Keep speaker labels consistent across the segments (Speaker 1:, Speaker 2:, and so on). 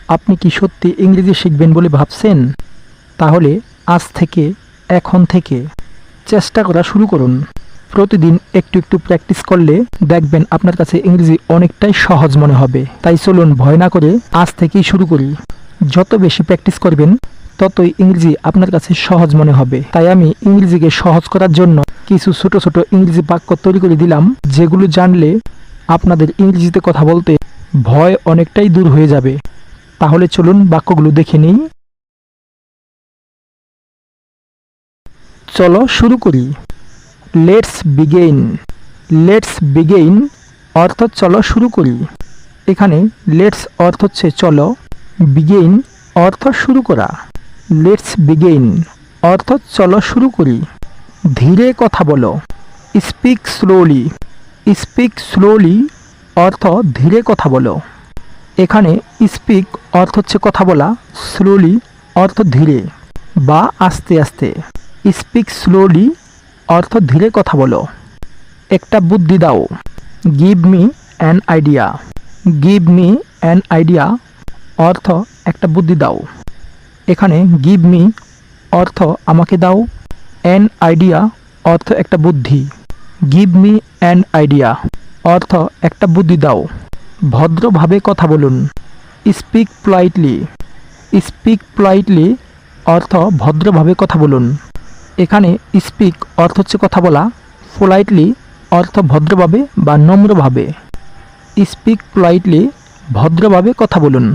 Speaker 1: আপনি কি সত্যি ইংরেজি শিখবেন বলে ভাবছেন? তাহলে আজ থেকে, এখন থেকে চেষ্টা করা শুরু করুন। প্রতিদিন একটু একটু প্র্যাকটিস করলে দেখবেন আপনার কাছে ইংরেজি অনেকটাই সহজ মনে হবে। তাই চলুন ভয় না করে আজ থেকেই শুরু করি। যত বেশি প্র্যাকটিস করবেন ততই ইংরেজি আপনার কাছে সহজ মনে হবে। তাই আমি ইংরেজিকে সহজ করার জন্য কিছু ছোট ছোট ইংরেজি বাক্য তৈরি করে দিলাম, যেগুলো জানলে আপনাদের ইংরেজিতে কথা বলতে ভয় অনেকটাই দূর হয়ে যাবে। তাহলে চলুন বাক্যগুলো দেখে নিই। চলো শুরু করি। Let's begin. লেটস বিগেইন অর্থ চলো শুরু করি। এখানে লেটস অর্থ হচ্ছে চলো, বিগেইন অর্থ শুরু করা। লেটস বিগেইন অর্থ চলো শুরু করি। ধীরে কথা বলো। Speak slowly. স্পিক স্লোলি অর্থ ধীরে কথা বলো। এখানে স্পিক অর্থ হচ্ছে কথা বলা, স্লোলি অর্থ ধীরে বা আস্তে আস্তে। স্পিক স্লোলি অর্থ ধীরে কথা বলো। একটা বুদ্ধি দাও। Give me an idea. Give me an idea অর্থ একটা বুদ্ধি দাও। এখানে গিভ মি অর্থ আমাকে দাও, অ্যান আইডিয়া অর্থ একটা বুদ্ধি। গিভ মি অ্যান আইডিয়া অর্থ একটা বুদ্ধি দাও। ভদ্রভাবে কথা বলুন। Speak politely. স্পিক পোলাইটলি অর্থ ভদ্রভাবে কথা বলুন। এখানে স্পিক অর্থ হচ্ছে কথা বলা, পোলাইটলি অর্থ ভদ্রভাবে বা নম্রভাবে। স্পিক পোলাইটলি ভদ্রভাবে কথা বলুন।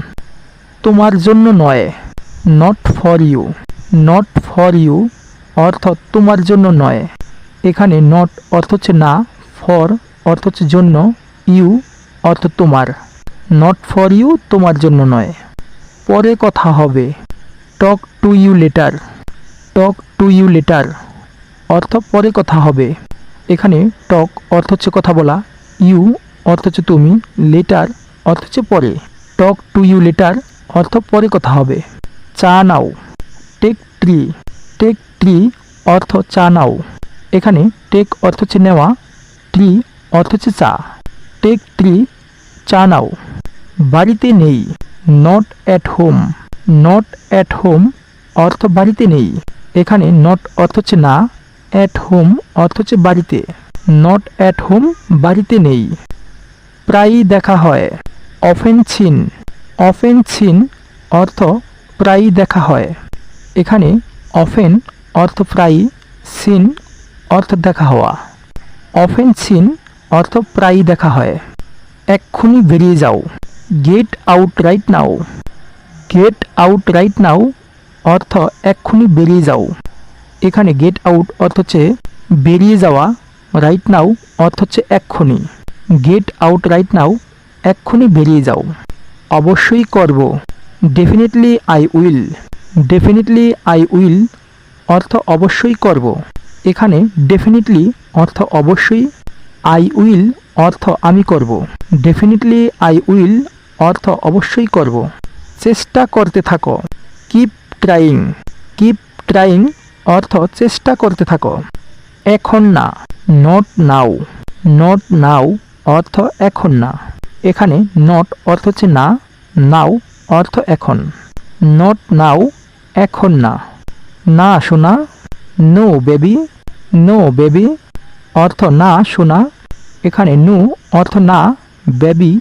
Speaker 1: তোমার জন্য নয়। Not for you. Not for you অর্থ তোমার জন্য নয়। এখানে নট অর্থ হচ্ছে না, ফর অর্থ হচ্ছে জন্য, ইউ অর্থ তোমার। নট ফর ইউ তোমার জন্য নয়। পরে কথা হবে। Talk to you later. Talk to you later অর্থ পরে কথা হবে। এখানে টক অর্থ হচ্ছে কথা বলা, ইউ অর্থ হচ্ছে তুমি, লেটার অর্থ হচ্ছে পরে। টক টু ইউ লেটার অর্থ পরে কথা হবে। চা নাও। Take tea. টেক ট্রি অর্থ চা নাও। এখানে টেক অর্থ হচ্ছে নেওয়া, ট্রি অর্থ হচ্ছে চা। টেক ট্রি চা নাও। বাড়িতে নেই। Not at home. Not at home অর্থ বাড়িতে নেই। এখানে নট অর্থ হচ্ছে না, অ্যাট হোম অর্থ হচ্ছে বাড়িতে। নট অ্যাট হোম বাড়িতে নেই। প্রায়ই দেখা হয়। Often scene. অফেন সিন অর্থ প্রায়ই দেখা হয়। এখানে অফেন অর্থ প্রায়ই, সিন অর্থ দেখা হওয়া। অফেন সিন অর্থ প্রায়ই দেখা হয়। এক্ষুনি বেরিয়ে যাও। Get out right now. Get out right now অর্থ এক্ষুনি বেরিয়ে যাও। এখানে গেট আউট অর্থ হচ্ছে বেরিয়ে যাওয়া, রাইট নাও অর্থ হচ্ছে এক্ষুনি। গেট আউট রাইট নাও এক্ষুনি বেরিয়ে যাও। অবশ্যই করব। Definitely I will. Definitely I will অর্থ অবশ্যই করব। এখানে ডেফিনেটলি অর্থ অবশ্যই, আই উইল অর্থ আমি করব। ডেফিনেটলি আই উইল অর্থ অবশ্যই করব। চেষ্টা করতে থাকো। Keep trying. কিপ ট্রাইং অর্থ চেষ্টা করতে থাকো। এখন না। Not now. নট নাও অর্থ এখন না। এখানে নট অর্থ হচ্ছে না, নাও অর্থ এখন। নট নাও এখন না। না শোনা। No baby. নো বেবি অর্থ না শোনা। এখানে নো অর্থ না, বেবি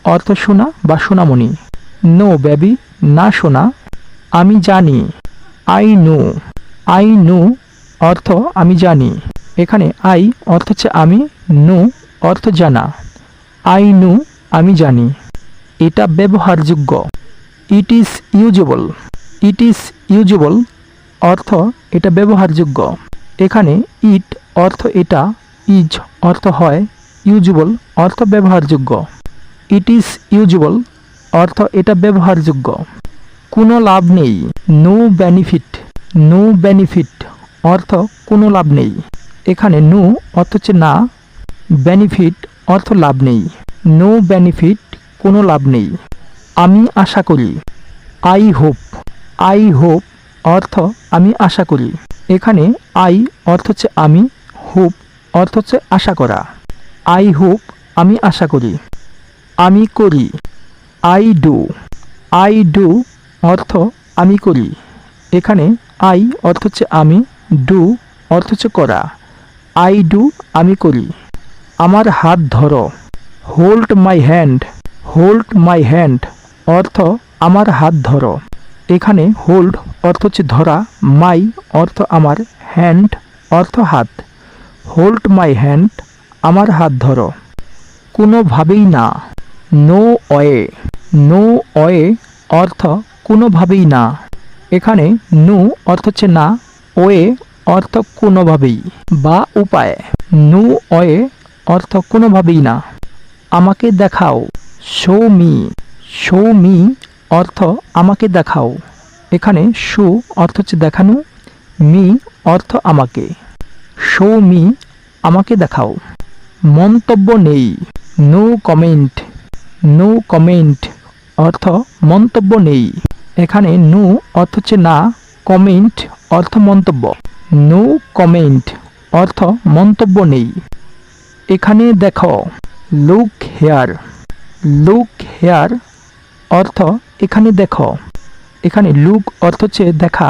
Speaker 1: অর্থ শোনা বা সোনামণি। নো বেবি না শোনা। আমি জানি। I know. আই নো অর্থ আমি জানি। এখানে আই অর্থ হচ্ছে আমি, নো অর্থ জানা। আই নো আমি জানি। এটা ব্যবহারযোগ্য। It is usable. It is usable অর্থ এটা ব্যবহারযোগ্য। এখানে ইট অর্থ এটা, ইজ অর্থ হয়, ইউজেবল অর্থ ব্যবহারযোগ্য। ইট ইজ ইউজেবল অর্থ এটা ব্যবহারযোগ্য। কোনো লাভ নেই। No benefit. নো বেনিফিট অর্থ কোনো লাভ নেই। এখানে নো অর্থ হচ্ছে না, বেনিফিট অর্থ লাভ নেই। নো বেনিফিট কোনো লাভ নেই। আমি আশা করি। I hope. আই হোপ অর্থ আমি আশা করি। এখানে আই অর্থ হচ্ছে আমি, হোপ অর্থ হচ্ছে আশা করা। আই হোপ আমি আশা করি। আমি করি। I do. আই ডু অর্থ আমি করি। এখানে আই অর্থ হচ্ছে আমি, ডু অর্থ হচ্ছে করা। আই ডু আমি করি। আমার হাত ধরো, hold my hand. Hold my hand অর্থ আমার হাত ধরো। এখানে হোল্ড অর্থ হচ্ছে ধরা, মাই অর্থ আমার, হ্যান্ড অর্থ হাত। হোল্ড মাই হ্যান্ড আমার হাত ধরো। কোনোভাবেই না, নো ওয়ে। নো ওয়ে অর্থ কোনোভাবেই না। এখানে নো অর্থ হচ্ছে না, ওয়ে অর্থ কোনোভাবেই বা উপায়। নো ওয়ে অর্থ কোনোভাবেই না। আমাকে দেখাও, শো মি। শো মি অর্থ আমাকে দেখাও। এখানে শো অর্থ হচ্ছে দেখানো, মি অর্থ আমাকে। শো মি আমাকে দেখাও। মন্তব্য নেই, নো কমেন্ট। নো কমেন্ট অর্থ মন্তব্য নেই। এখানে নো অর্থ হচ্ছে না, কমেন্ট অর্থ মন্তব্য। নো কমেন্ট অর্থ মন্তব্য নেই। এখানে দেখো, লুক হেয়ার। লুক হেয়ার অর্থ এখানে দেখো। এখানে লুক অর্থ হচ্ছে দেখা,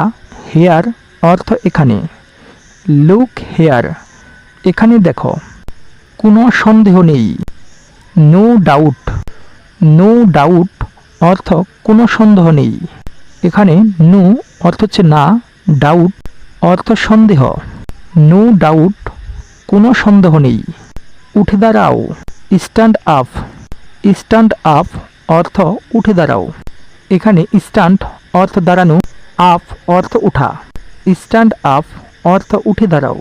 Speaker 1: হেয়ার অর্থ এখানে। লুক হেয়ার এখানে দেখো। কোনো সন্দেহ নেই, নো ডাউট। নো ডাউট অর্থ কোনো সন্দেহ নেই। এখানে নো অর্থ হচ্ছে না, ডাউট অর্থ সন্দেহ। নো ডাউট কোনো সন্দেহ নেই। উঠে দাঁড়াও, স্ট্যান্ড আপ। স্ট্যান্ড আপ অর্থ উঠে দাঁড়াও। এখানে স্ট্যান্ড অর্থ দাঁড়ানো, আপ অর্থ উঠা। স্ট্যান্ড আপ অর্থ উঠে দাঁড়াও।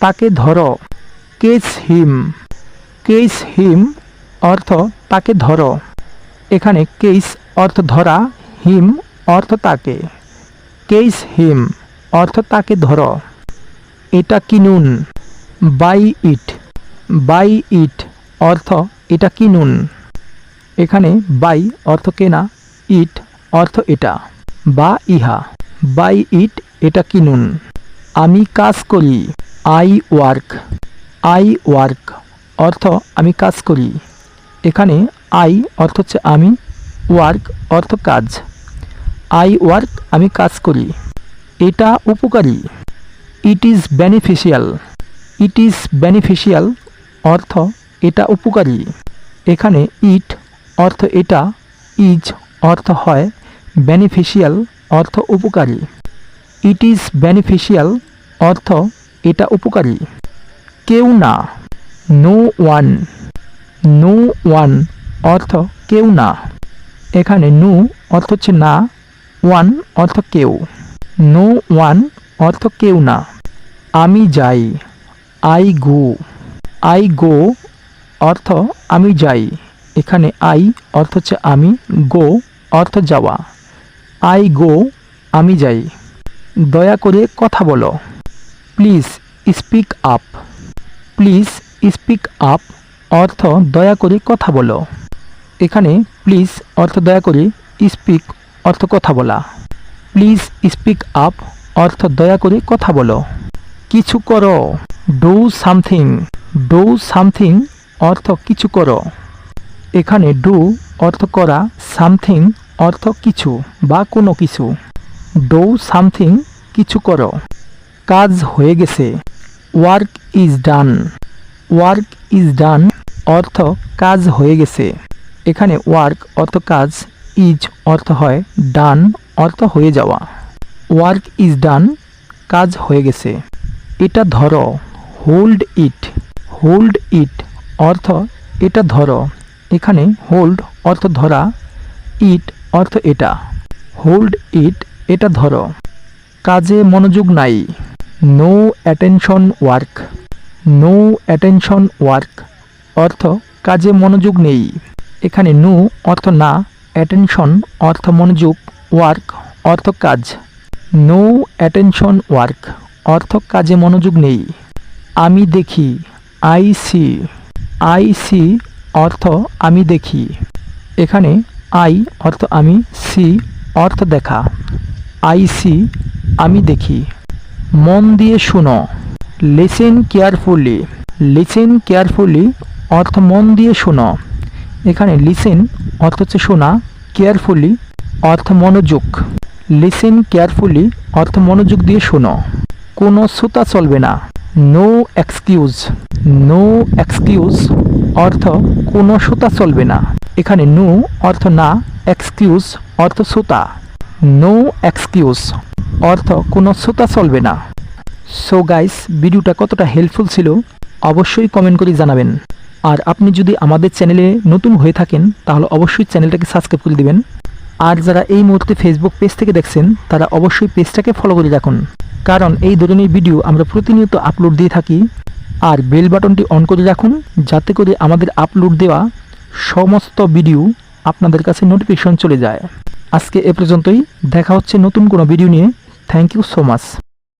Speaker 1: তাকে ধরো, কেচ হিম। কেচ হিম অর্থ তাকে ধরো। এখানে কেস অর্থ ধরা, হিম অর্থ তাকে। কেস হিম অর্থ তাকে ধরো। এটা কিনুন, বাই ইট। বাই ইট অর্থ এটা কিনুন। এখানে বাই অর্থ কেনা, ইট অর্থ এটা বা ইহা। বাই ইট এটা কিনুন। আমি কাজ করি, আই ওয়ার্ক। আই ওয়ার্ক অর্থ আমি কাজ করি। এখানে আই অর্থ হচ্ছে আমি, ওয়ার্ক অর্থ কাজ। আই ওয়ার্ক আমি কাজ করি। এটা উপকারী, it is beneficial. It is beneficial অর্থ এটা উপকারী। এখানে ইট অর্থ এটা, ইজ অর্থ হয়, বেনিফিশিয়াল অর্থ উপকারী। ইট ইজ বেনিফিশিয়াল অর্থ এটা উপকারী। কেউ না, নো ওয়ান। নো ওয়ান অর্থ কেউ না। এখানে নো অর্থ হচ্ছে না, ওয়ান অর্থ কেউ। নো ওয়ান অর্থ কেউ না। আমি যাই, আই গো। আই গো অর্থ আমি যাই। এখানে আই অর্থ হচ্ছে আমি, গো অর্থ যাওয়া। আই গো আমি যাই। দয়া করে কথা বলো, please speak up. Please speak up অর্থ দয়া করে কথা বলো। এখানে প্লিজ অর্থ দয়া করে, স্পিক অর্থ কথা বলা। প্লিজ স্পিক আপ অর্থ দয়া করে কথা বলো। কিছু করো, ডু সামথিং। ডু সামথিং অর্থ কিছু করো। এখানে ডু অর্থ করা, সামথিং অর্থ কিছু বা কোনো কিছু। ডু সামথিং কিছু করো। কাজ হয়ে গেছে, work is done. Work is done অর্থ কাজ হয়ে গেছে। এখানে ওয়ার্ক অর্থ কাজ, ইজ অর্থ হয়, ডান অর্থ হয়ে যাওয়া। ওয়ার্ক ইজ ডান কাজ হয়ে গেছে। এটা ধরো, হোল্ড ইট। হোল্ড ইট অর্থ এটা ধরো। এখানে হোল্ড অর্থ ধরা, ইট অর্থ এটা। হোল্ড ইট এটা ধরো। কাজে মনোযোগ নাই, no attention work. No attention work অর্থ কাজে মনোযোগ নেই। এখানে নো অর্থ না, অ্যাটেনশন অর্থ মনোযোগ, ওয়ার্ক অর্থ কাজ। নো অ্যাটেনশন ওয়ার্ক অর্থ কাজে মনোযোগ নেই। আমি দেখি, আই সি। আই সি অর্থ আমি দেখি। এখানে আই অর্থ আমি, সি অর্থ দেখা। আই সি আমি দেখি। মন দিয়ে শুনো, লিসেন কেয়ারফুলি। লিসেন কেয়ারফুলি অর্থ মন দিয়ে শোনো। এখানে লিসেন অর্থ হচ্ছে শোনা, কেয়ারফুলি অর্থ মনোযোগ। লিসেন কেয়ারফুলি অর্থ মনোযোগ দিয়ে শোনো। কোনো ছুতা চলবে না। No excuse. নো এক্সকিউজ অর্থ কোনো ছুতা চলবে না। এখানে নো অর্থ না, এক্সকিউজ অর্থ ছুতা। নো এক্সকিউজ অর্থ কোনো ছুতা চলবে না। সো গাইস, ভিডিওটা কতটা হেল্পফুল ছিল অবশ্যই কমেন্ট করে জানাবেন। আর আপনি যদি আমাদের চ্যানেলে নতুন হয়ে থাকেন তাহলে অবশ্যই চ্যানেলটাকে সাবস্ক্রাইব করে দিবেন। আর যারা এই মুহূর্তে ফেসবুক পেজ থেকে দেখছেন তারা অবশ্যই পেজটাকে ফলো করে রাখুন, কারণ এই ধরনের ভিডিও আমরা প্রতিনিয়ত আপলোড দিয়ে থাকি। আর বেল বাটনটি অন করে রাখুন যাতে করে আমাদের আপলোড দেওয়া সমস্ত ভিডিও আপনাদের কাছে নোটিফিকেশন চলে যায়। আজকে এ পর্যন্তই, দেখা হচ্ছে নতুন কোনো ভিডিও নিয়ে। Thank you so much.